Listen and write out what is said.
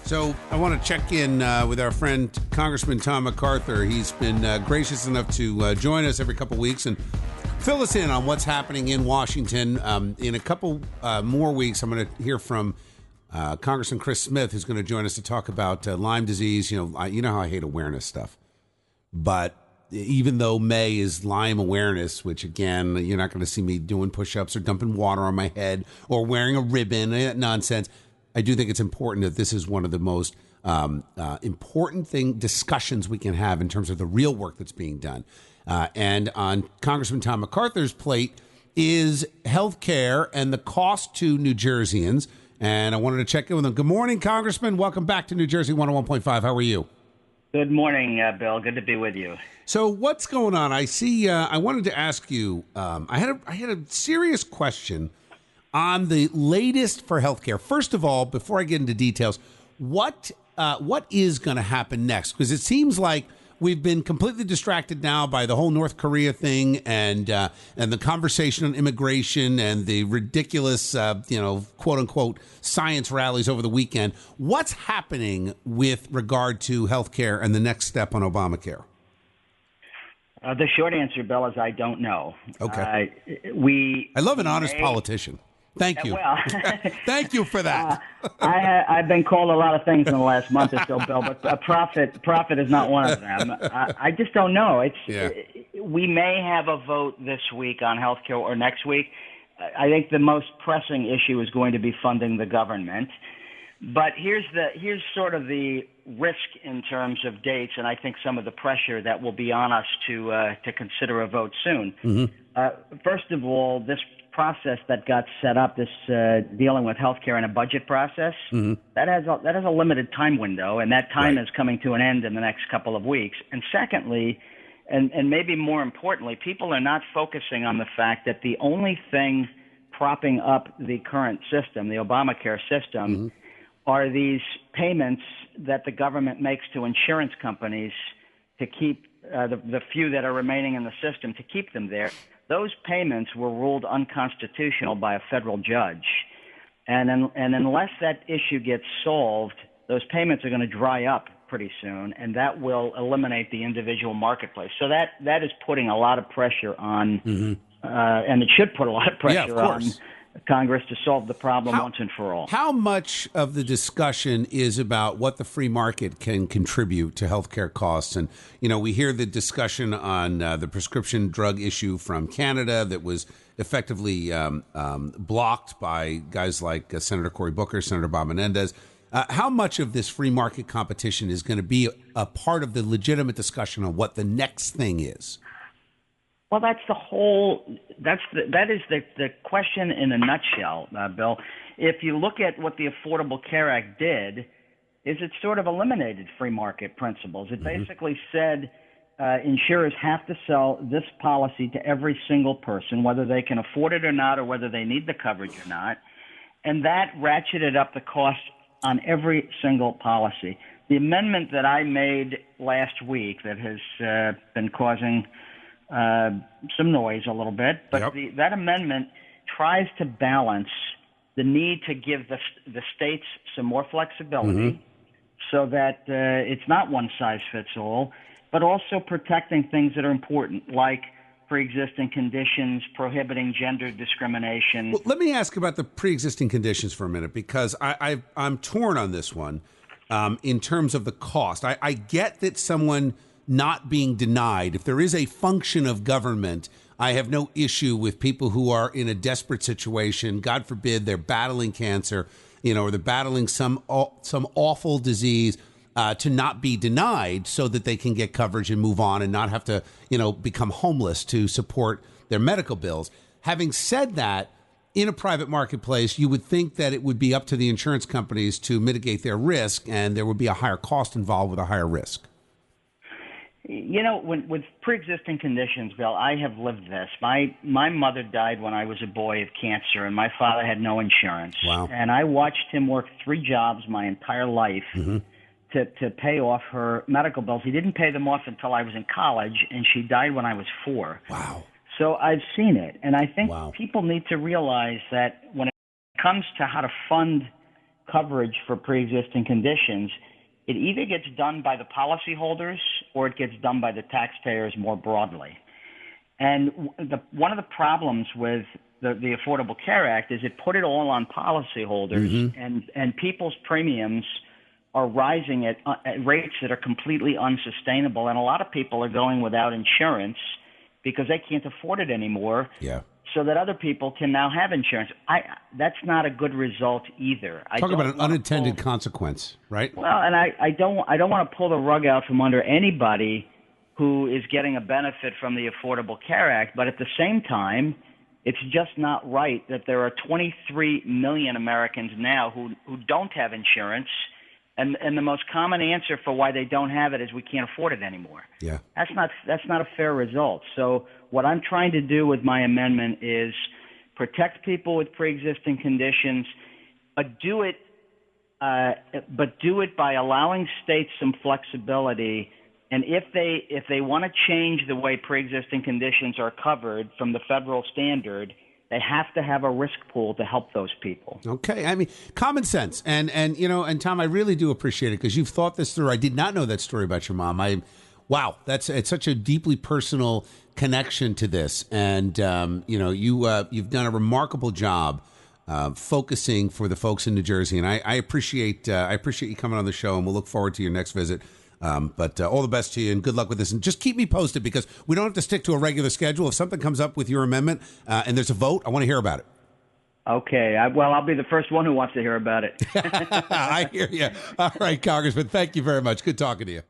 So I want to check in with our friend Congressman Tom MacArthur. He's been gracious enough to join us every couple weeks and fill us in on what's happening in Washington. In a couple more weeks, I'm going to hear from Congressman Chris Smith, who's going to join us to talk about Lyme disease. You know how I hate awareness stuff, but even though May is Lyme awareness, which again, you're not going to see me doing push-ups or dumping water on my head or wearing a ribbon, that nonsense. I do think it's important that this is one of the most important discussions we can have in terms of the real work that's being done. And on Congressman Tom MacArthur's plate is health care and the cost to New Jerseyans. And I wanted to check in with him. Good morning, Congressman. Welcome back to New Jersey 101.5. How are you? Good morning, Bill. Good to be with you. So what's going on? I see. I wanted to ask you. I had a serious question on the latest for healthcare. First of all, before I get into details, what is going to happen next? Because it seems like we've been completely distracted now by the whole North Korea thing and the conversation on immigration and the ridiculous, quote unquote, science rallies over the weekend. What's happening with regard to healthcare and the next step on Obamacare? The short answer, Bill, is I don't know. Okay. I love an honest politician. Thank you. Well, thank you for that. I've been called a lot of things in the last month or so, Bill, but a prophet is not one of them. I just don't know. We may have a vote this week on health care or next week. I think the most pressing issue is going to be funding the government. But here's sort of the risk in terms of dates, and I think some of the pressure that will be on us to consider a vote soon. Mm-hmm. First of all, this process that got set up, this dealing with healthcare and a budget process, mm-hmm. that has a limited time window, and that time is coming to an end in the next couple of weeks. And secondly, and maybe more importantly, people are not focusing on the fact that the only thing propping up the current system, the Obamacare system, mm-hmm. are these payments that the government makes to insurance companies to keep the few that are remaining in the system, to keep them there. Those payments were ruled unconstitutional by a federal judge. And unless that issue gets solved, those payments are going to dry up pretty soon, and that will eliminate the individual marketplace. So that is putting a lot of pressure on, mm-hmm. And it should put a lot of pressure on Congress to solve the problem once and for all. How much of the discussion is about what the free market can contribute to healthcare costs? And, we hear the discussion on the prescription drug issue from Canada that was effectively blocked by guys like Senator Cory Booker, Senator Bob Menendez. How much of this free market competition is going to be a part of the legitimate discussion on what the next thing is? Well, that is the question in a nutshell, Bill. If you look at what the Affordable Care Act did, is it sort of eliminated free market principles. It mm-hmm. basically said insurers have to sell this policy to every single person, whether they can afford it or not, or whether they need the coverage or not. And that ratcheted up the cost on every single policy. The amendment that I made last week that has been causing some noise a little bit, but that amendment tries to balance the need to give the states some more flexibility mm-hmm. so that it's not one size fits all, but also protecting things that are important, like pre-existing conditions, prohibiting gender discrimination. Well, let me ask about the pre-existing conditions for a minute, because I'm torn on this one in terms of the cost. I get that someone not being denied, if there is a function of government, I have no issue with people who are in a desperate situation. God forbid they're battling cancer, or they're battling some awful disease, to not be denied so that they can get coverage and move on and not have to, become homeless to support their medical bills. Having said that, in a private marketplace, you would think that it would be up to the insurance companies to mitigate their risk, and there would be a higher cost involved with a higher risk. With pre-existing conditions, Bill, I have lived this. My mother died when I was a boy of cancer, and my father had no insurance. Wow. And I watched him work 3 jobs my entire life mm-hmm. to pay off her medical bills. He didn't pay them off until I was in college, and she died when I was 4. Wow. So I've seen it, and I think people need to realize that when it comes to how to fund coverage for pre-existing conditions, it either gets done by the policyholders or it gets done by the taxpayers more broadly. And one of the problems with the Affordable Care Act is it put it all on policyholders, and people's premiums are rising at rates that are completely unsustainable. And a lot of people are going without insurance because they can't afford it anymore. Yeah. So that other people can now have insurance. That's not a good result either. Talk about an unintended consequence, right? Well, and I don't want to pull the rug out from under anybody who is getting a benefit from the Affordable Care Act, but at the same time, it's just not right that there are 23 million Americans now who don't have insurance, and the most common answer for why they don't have it is we can't afford it anymore. Yeah. That's not a fair result. So what I'm trying to do with my amendment is protect people with pre-existing conditions, but do it by allowing states some flexibility. And if they want to change the way pre-existing conditions are covered from the federal standard, they have to have a risk pool to help those people. Okay. I mean, common sense. And Tom, I really do appreciate it because you've thought this through. I did not know that story about your mom. Wow, it's such a deeply personal connection to this. And, you've done a remarkable job focusing for the folks in New Jersey. And I appreciate you coming on the show, and we'll look forward to your next visit. But all the best to you and good luck with this. And just keep me posted because we don't have to stick to a regular schedule. If something comes up with your amendment and there's a vote, I want to hear about it. Okay. I'll be the first one who wants to hear about it. I hear you. All right, Congressman. Thank you very much. Good talking to you.